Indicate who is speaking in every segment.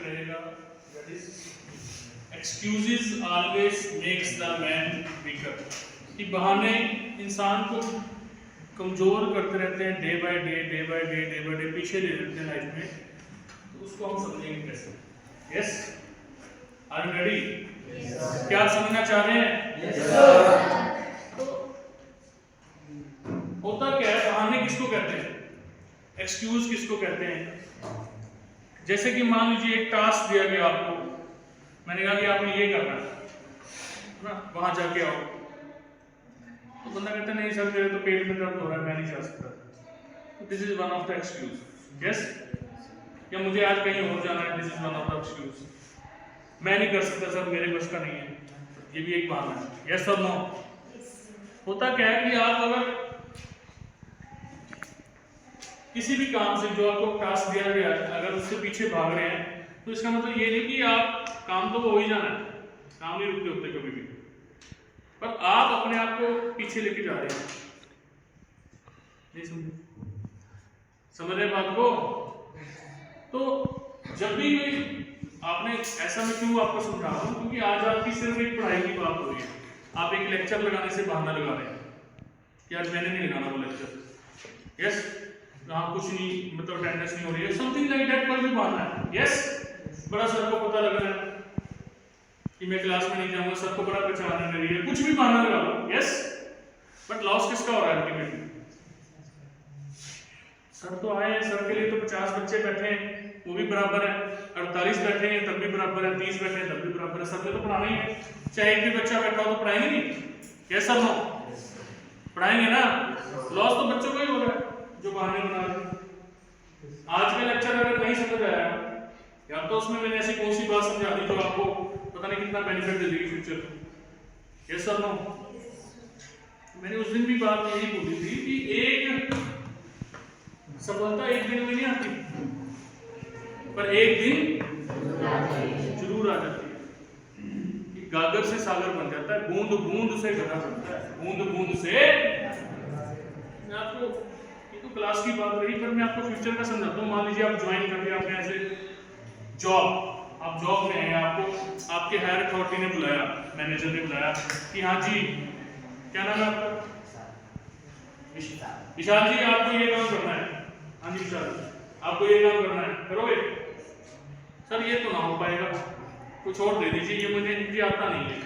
Speaker 1: रहेगा, that is excuses always makes the man weaker. कि बहाने इंसान को कमजोर करते रहते हैं, डे बाय डे पीछे ले लेते हैं लाइफ में। तो उसको हम समझेंगे कैसे? Yes, are you ready? क्या आप समझना चाह रहे हैं?
Speaker 2: Yes sir.
Speaker 1: तो होता क्या है, बहाने किसको कहते हैं, एक्सक्यूज किसको कहते हैं? जैसे कि मान लीजिए एक टास्क दिया गया आपको, मैंने कहा कि आपने ये करना है ना, वहां जाके आओ। तो बंदा कहता है नहीं सर मेरे तो पेट में दर्द हो रहा है, मैं नहीं जा सकता। तो this is one of the excuse. Yes, या मुझे आज कहीं और जाना है, this is one of the excuse. मैं नहीं कर सकता सर, मेरे बस का नहीं है, ये भी एक बहाना है। यस और नो? होता क्या है कि आप अगर किसी भी काम से, जो आपको टास्क दिया गया है, अगर उससे पीछे भाग रहे हैं, तो इसका मतलब ये नहीं कि आप काम तो वो हो ही जाना है, काम नहीं रुकते होते कभी भी, पर आप अपने आप को पीछे लेके जा रहे हैं। नहीं समझे? समझ रहे बात को? तो जब भी आपने ऐसा, मैं क्यों आपको समझा रहा हूं, क्योंकि आज आपकी सिर्फ एक पढ़ाई की बात हो रही है। आप एक लेक्चर लगाने से बहाना लगा रहे हैं कि आज मैंने नहीं लगाना वो लेक्चर। यस, यहाँ कुछ नहीं, मतलब अटेंडेंस नहीं हो रही है, समथिंग लाइक दैट, कोई भी बहाना है। यस, बड़ा सर को पता लग रहा है कि मैं क्लास में नहीं जाऊंगा, सर को बड़ा पहचान है मेरी है, कुछ भी बहाना लगा लो। यस, बट लॉस किसका हो रहा है अल्टीमेटली? सर तो आए हैं, सर के लिए तो 50 बच्चे बैठे हैं, वो भी बराबर है, 48 बैठे हैं तब भी बराबर है, 30 बैठे हैं तब भी बराबर है, सर ने तो पढ़ाना ही है। चाहे एक भी बच्चा बैठा हो तो पढ़ाएंगे नहीं? Yes sir no? पढ़ाएंगे ना? लॉस तो बच्चों का ही हो रहा है जो बहाने बना रहे हैं। आज का लेक्चर अगर नहीं समझ आया, या तो उसमें मैंने ऐसी कौन सी बात समझा दी जो आपको पता नहीं कितना बेनिफिट दे देगी फ्यूचर में। Yes sir no? मैंने उस दिन भी बात यही बोली थी कि एक सफलता एक दिन में नहीं आती, पर एक दिन जरूर आ जाती है। गागर से सागर बन जाता है, बूंद बूंद से गधा बनता है, बूंद बूंद से। मैं आपको, ये तो क्लास की बात रही, पर मैं आपको फ्यूचर का समझाता हूँ। मान लीजिए आप ज्वाइन कर दिया आपने ऐसे जॉब, आप जॉब में हैं, आपको आपके हायर अथॉरिटी ने बुलाया, मैनेजर ने बुलाया कि हाँ जी, क्या नाम है आपका? विशाल जी, आपको ये काम करना है। हाँ जी विशाल, आपको ये काम करना है, करोगे? सर ये तो ना हो पाएगा, कुछ और दे दीजिए, ये मुझे आता नहीं है।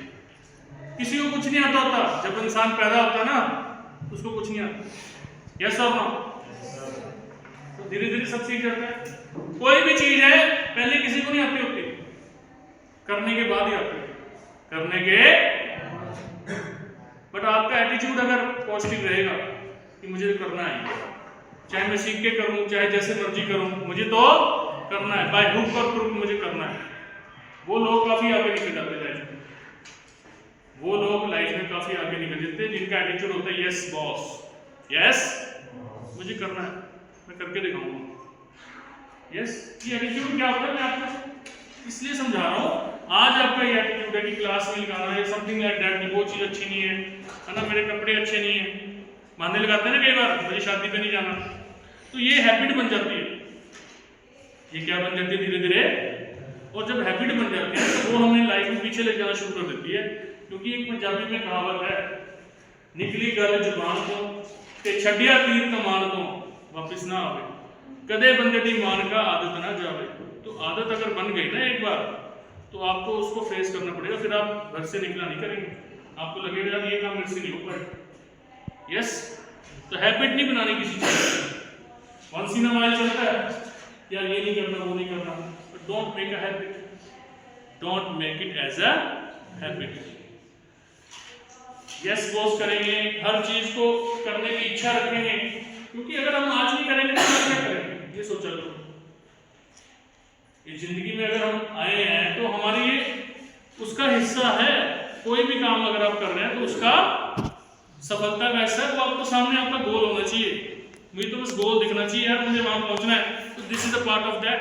Speaker 1: किसी को कुछ नहीं आता होता, जब इंसान पैदा होता है ना, उसको कुछ नहीं आता। Yes sir no? तो धीरे धीरे सब सीख जाता है। कोई भी चीज है पहले किसी को नहीं आती होती, करने के बाद ही आती है, करने के। बट आपका एटीट्यूड अगर पॉजिटिव रहेगा कि मुझे करना है, चाहे मैं सीख के करूं, चाहे जैसे मर्जी करूं, मुझे तो करना है, बाय हुक और क्रुक मुझे करना है। वो लोग काफी आगे निकल जाते हैं लाइफ में, वो लोग लाइफ में काफी आगे निकल जाते हैं जिनका एटीट्यूड होता है यस बॉस, यस मुझे करना है, मैं करके दिखाऊंगा। यस, ये एटीट्यूड क्या होता है, मैं आपको इसलिए समझा रहा हूँ। आज आपका ये एटीट्यूड है कि क्लास में लगाना है, समथिंग लाइक दैट, वो चीज अच्छी नहीं है ना, मेरे कपड़े अच्छे नहीं है, बहाने लगाते हैं ना कई बार, मुझे शादी पे नहीं जाना। तो ये हैबिट बन जाती है, ये क्या बन जाती है धीरे धीरे। और जब हैबिट बन जाती है तो वो हमें लाइफ में पीछे ले जाना शुरू कर देती है। क्योंकि एक पंजाबी में कहावत है, निकली गल जुबान तो ते छड्डिया तीर कमान तो वापस ना आवे, कदे बंदे दी मान का आदत ना जावे। तो आदत अगर बन गई ना एक बार, तो आपको उसको फेस करना पड़ेगा, फिर आप घर से निकला नहीं करेंगे, आपको लगेगा ये काम मेरे से नहीं हो पाएगा। यस, तो हैबिट नहीं बनानी किसी चीज, वंस इन अ व्हाइल चलता है यार, ये नहीं करना वो नहीं करना, but don't make a habit, don't make it as a habit. Yes boss करेंगे, हर चीज को करने की इच्छा रखेंगे, क्योंकि अगर हम आज नहीं करेंगे तो क्या करेंगे, ये सोचा करो। इस जिंदगी में अगर हम आए हैं तो हमारी ये उसका हिस्सा है। कोई भी काम अगर आप कर रहे हैं तो उसका सफलता का हिस्सा है, वो आपको सामने आपका गोल होना चाहिए। मुझे तो बस गोल दिखना चाहिए यार, मुझे वहां पहुंचना है, तो this is the part of that,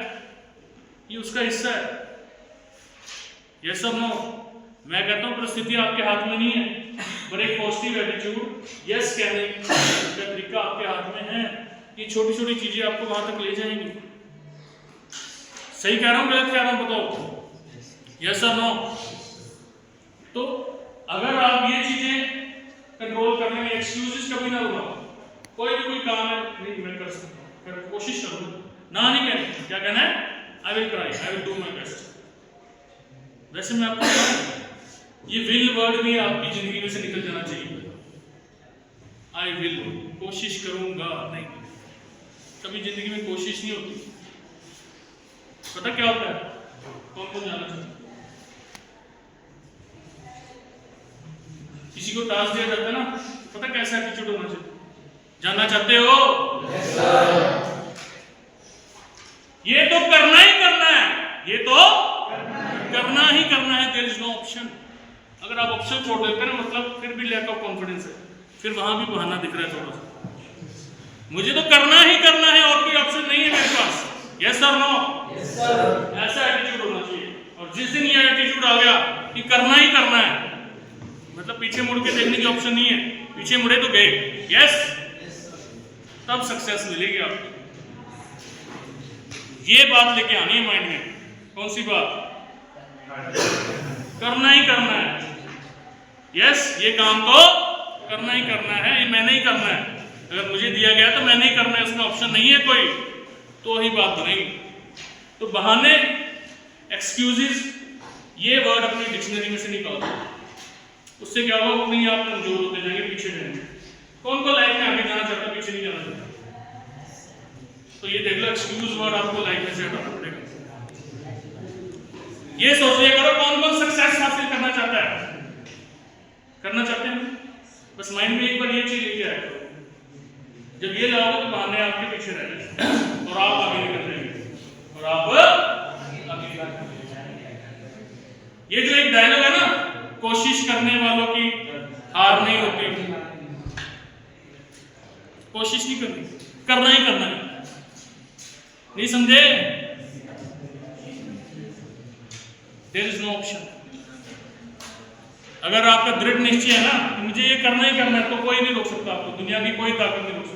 Speaker 1: ये उसका हिस्सा है। यस और नो? मैं कहता हूं परिस्थिति आपके हाथ में नहीं है, पर एक पॉजिटिव एटीट्यूड यस कहने का तरीका आपके हाथ में है। ये छोटी छोटी चीजें आपको वहां तक ले जाएंगी। सही कह रहा हूँ गलत कह रहा हूँ बताओ, यस और नो। तो अगर आप ये चीजें कंट्रोल करने में एक्सक्यूजेस कभी ना बनाओ, कोई भी कोई काम है नहीं मैं कर सकता हूँ, कर कोशिश करूँ, ना नहीं कहना, क्या कहना है, I will try, I will do my best. वैसे मैं आपको ये विल वर्ड भी आपकी जिंदगी में से निकल जाना चाहिए। आई विल, कोशिश करूंगा नहीं, कभी जिंदगी में कोशिश नहीं होती। पता क्या होता है, कौन कौन जाना चाहता है? किसी को टास्क दिया जाता है ना, पता कैसा एटीट्यूड होना चाहिए, जानना चाहते हो? yes, ये तो करना ही करना है, ये तो करना ही करना है, देयर इज नो ऑप्शन। अगर आप ऑप्शन छोड़ देते हैं ना, मतलब फिर भी लैक ऑफ कॉन्फिडेंस है, फिर वहां भी बहाना दिख रहा है थोड़ा सा, मुझे तो करना ही करना है और कोई ऑप्शन नहीं है मेरे पास, यस और नो, ऐसा एटीट्यूड होना चाहिए। और जिस दिन ये एटीट्यूड आ गया कि करना ही करना है, मतलब पीछे मुड़ के देखने की ऑप्शन नहीं है, पीछे मुड़े तो गए, यस, तब सक्सेस मिलेगी आपको। ये बात लेके आनी है माइंड में। कौन सी बात? करना ही करना है, यस, ये काम तो करना ही करना है, ये मैंने ही करना है, अगर मुझे दिया गया तो मैंने ही करना है, उसमें ऑप्शन नहीं है कोई, तो ही बात बनेगी। तो बहाने, एक्सक्यूजेस, ये वर्ड अपनी डिक्शनरी में से निकाल दो, उससे क्या होगा, अपनी आप कमजोर होते जाएंगे, पीछे जाएंगे। कौन को लाइफ में आगे जाना चाहता है, पीछे नहीं जाना चाहता? तो ये देख लो, एक्सक्यूज वर्ड आपको लाइफ में से हटाना पड़ेगा। ये सोच लिया करो, कौन कौन सक्सेस हासिल करना चाहता है, करना चाहते हैं, बस माइंड में एक बार ये चीज लेके आया करो। जब ये लाओगे तो बहाने आपके पीछे रहेंगे और आप आगे निकल जाएंगे, और आप आगे निकल जाएंगे। ये जो एक डायलॉग है ना, कोशिश करने वालों की हार नहीं होती, कोशिश नहीं करनी, करना ही करना है, नहीं समझे? There is no option. अगर आपका दृढ़ निश्चय है ना कि मुझे ये करना ही करना है, तो कोई नहीं रोक सकता आपको, दुनिया की कोई ताकत नहीं रोक सकती।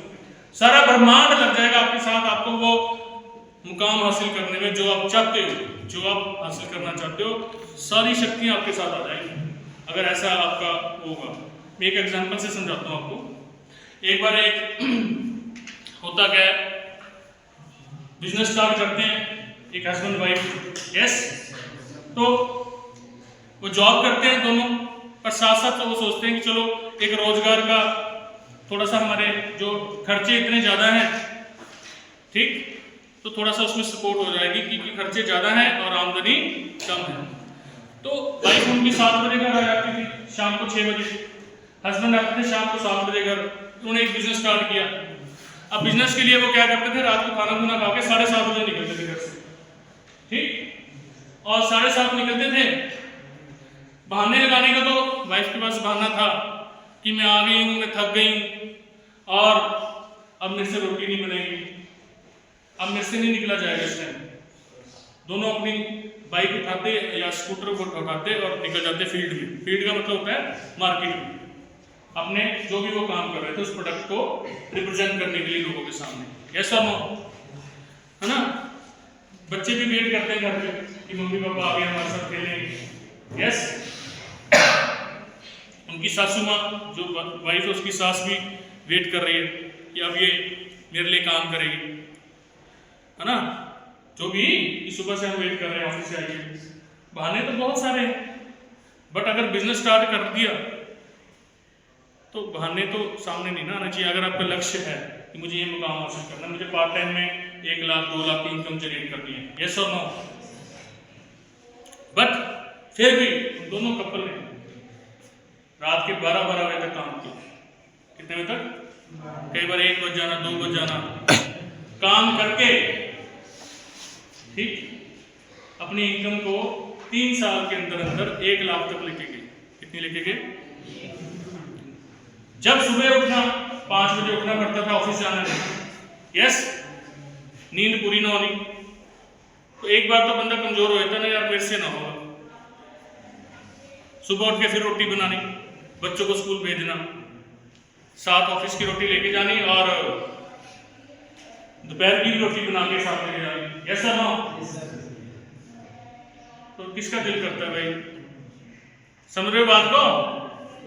Speaker 1: सारा ब्रह्मांड लग जाएगा आपके साथ, आपको वो मुकाम हासिल करने में जो आप चाहते हो, जो आप हासिल करना चाहते हो, सारी शक्तियां आपके साथ आ जाएंगी, अगर ऐसा आपका होगा। मैं एक एग्जांपल से समझाता हूं आपको। एक बार एक होता क्या है, बिजनेस स्टार्ट करते हैं एक हस्बैंड वाइफ, यस, तो वो जॉब करते हैं दोनों, पर साथ साथ तो वो सोचते हैं कि चलो एक रोजगार का थोड़ा सा, हमारे जो खर्चे इतने ज़्यादा हैं, ठीक, तो थोड़ा सा उसमें सपोर्ट हो जाएगी, क्योंकि खर्चे ज़्यादा हैं और आमदनी कम है। तो वाइफ उनकी 7 बजे घर आ जाती थी, शाम को 6 बजे, हस्बैंड आते थे शाम को 7 बजे घर। उन्होंने एक बिजनेस स्टार्ट किया। अब बिजनेस के लिए वो क्या करते थे, रात को खाना खुना खा के 7:30 बजे निकलते थे घर से, ठीक, और 7:30 निकलते थे। बहाने लगाने का तो वाइफ के पास बहाना था कि मैं आ गई हूँ, मैं थक गई हूँ, और अब मेरे से रोटी नहीं बनेगी, अब मेरे से नहीं निकला जाएगा इस टाइम। दोनों अपनी बाइक उठाते या स्कूटर को उठाते और निकल जाते फील्ड में। फील्ड का मतलब होता है मार्केट में, अपने जो भी वो काम कर रहे थे उस प्रोडक्ट को रिप्रेजेंट करने के लिए लोगों के सामने, यस और नो, है ना? बच्चे भी वेट करते हैं घर पे कि मम्मी पापा आ गए हमारे साथ खेलेंगे, यस। उनकी सासू माँ जो वाइफ है, उसकी सास भी वेट कर रही है कि अब ये मेरे लिए काम करेगी, है ना? जो भी सुबह से हम वेट कर रहे हैं ऑफिस से आइए। बहाने तो बहुत सारे हैं, बट अगर बिजनेस स्टार्ट कर दिया तो बहाने तो सामने नहीं ना आना चाहिए। अगर आपका लक्ष्य है कि मुझे ये मुकाम हासिल करना है, मुझे पार्ट टाइम में 1 लाख 2 लाख की इनकम जनरेट करनी है, यस और नो, बट फिर भी दोनों कपल ने रात के 12-12 बजे तक काम किया। कितने बजे तक? कई बार 1 बज जाना, 2 बज जाना, काम करके, ठीक, अपनी इनकम को 3 साल के अंदर अंदर 1 लाख तक लेके गए। कितनी लेके गए? जब सुबह उठना 5 बजे उठना पड़ता था ऑफिस जाना है, यस, नींद पूरी ना होनी, तो एक बार तो बंदा कमजोर हो जाता ना, यार मेरे से ना होगा। सुबह उठ के फिर रोटी बनानी, बच्चों को स्कूल भेजना, साथ ऑफिस की रोटी लेके जानी और दोपहर की रोटी बना के साथ लेके जानी, यस और नो। तो किसका दिल करता है भाई? समझ रहे हो बात को?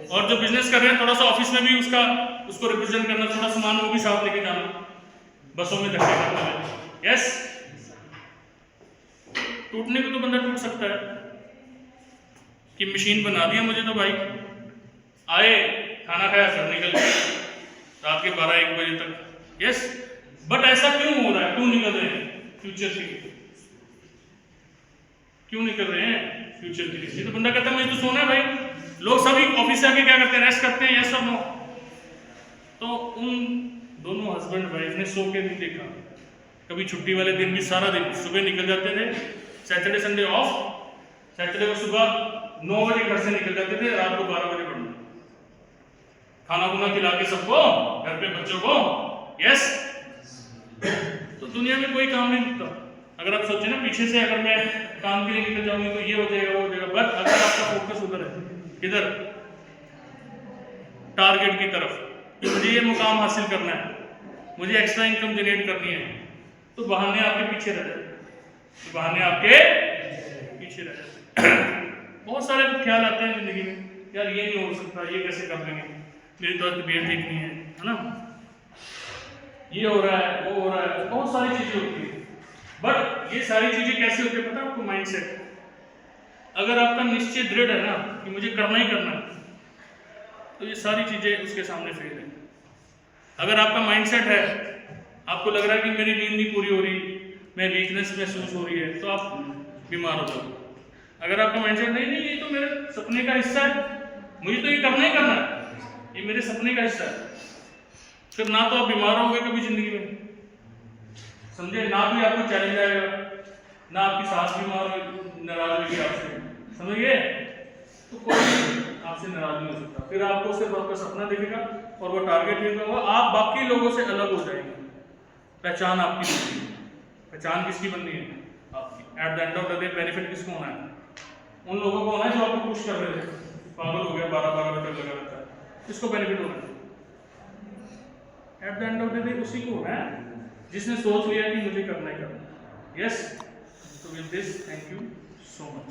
Speaker 1: और जो बिजनेस कर रहे हैं थोड़ा सा ऑफिस में भी उसको रिप्रेजेंट करना, थोड़ा सामान वो भी साथ लेके जाना, बसों में धक्के करना है। यस, टूटने को तो बंदा टूट सकता है कि मशीन बना दिया मुझे तो भाई, आए खाना खाया सर निकल गए रात के 12-1 बजे तक। यस, बट ऐसा क्यों हो रहा है? क्यों निकल रहे हैं फ्यूचर के लिए? क्यों निकल रहे हैं फ्यूचर के लिए? तो बंदा कहता है मुझे तो सोना है भाई। लोग सभी ऑफिस से आके क्या करते हैं? रेस्ट करते हैं। यस और नो? तो उन दोनों हस्बैंड वाइफ ने सो के नहीं देखा। कभी छुट्टी वाले दिन भी सारा दिन सुबह निकल जाते थे, सैटरडे संडे ऑफ, सैटरडे को सुबह 9 बजे घर से निकल जाते थे, रात को 12 बजे पढ़ना, खाना खुना खिला के सबको, घर पे बच्चों को। यस, तो दुनिया में कोई काम नहीं रुकता। अगर आप सोचे ना पीछे से अगर मैं काम के लिए निकल जाऊंगी तो ये हो जाएगा वो हो जाएगा, बट अगर आपका फोकस उधर है, किधर? टारगेट की तरफ, कि मुझे ये मुकाम हासिल करना है, मुझे एक्स्ट्रा इनकम जनरेट करनी है, तो बहाने आपके पीछे रह जाते, बहाने आपके पीछे रह जाते। बहुत सारे ख्याल आते हैं जिंदगी में, यार ये नहीं हो सकता, ये कैसे कर लेंगे, मेरी तो तबीयत ठीक नहीं है ना, ये हो रहा है वो हो रहा है, बहुत सारी चीजें होती है। बट ये सारी चीजें कैसे होती है पता है आपको? माइंडसेट। अगर आपका निश्चय दृढ़ है ना कि मुझे करना ही करना है, तो ये सारी चीजें उसके सामने फेल है। अगर आपका माइंडसेट है, आपको लग रहा है कि मेरी नींद नहीं पूरी हो रही, मैं वीकनेस महसूस हो रही है, तो आप बीमार हो जाओगे। अगर आपका माइंडसेट नहीं नहीं ये तो मेरे सपने का हिस्सा है, मुझे तो ये करना ही करना है, ये मेरे सपने का हिस्सा है, फिर ना तो आप बीमार होंगे कभी जिंदगी में, समझे, ना भी आपको चैलेंज आएगा, ना आपकी सास बीमार नाराज होगी आपसे, समझ गए? तो कोई आपसे नाराज नहीं हो सकता। फिर आपको सिर्फ आपका सपना दिखेगा और वो टारगेट होगा, आप बाकी लोगों से अलग हो जाएंगे। पहचान आपकी बननी है। पहचान किसकी बननी है? आपकी। At the end of the day benefit किसको होना है? उन लोगों को होना है जो आपको पुश कर रहे थे, पागल हो गया 12-12 बजे तक लगा रहता है, किसको बेनिफिट होना है? At the end of the day उसी को होना है जिसने सोच लिया कि मुझे करना ही करना है। यस, तो with this thank you so much.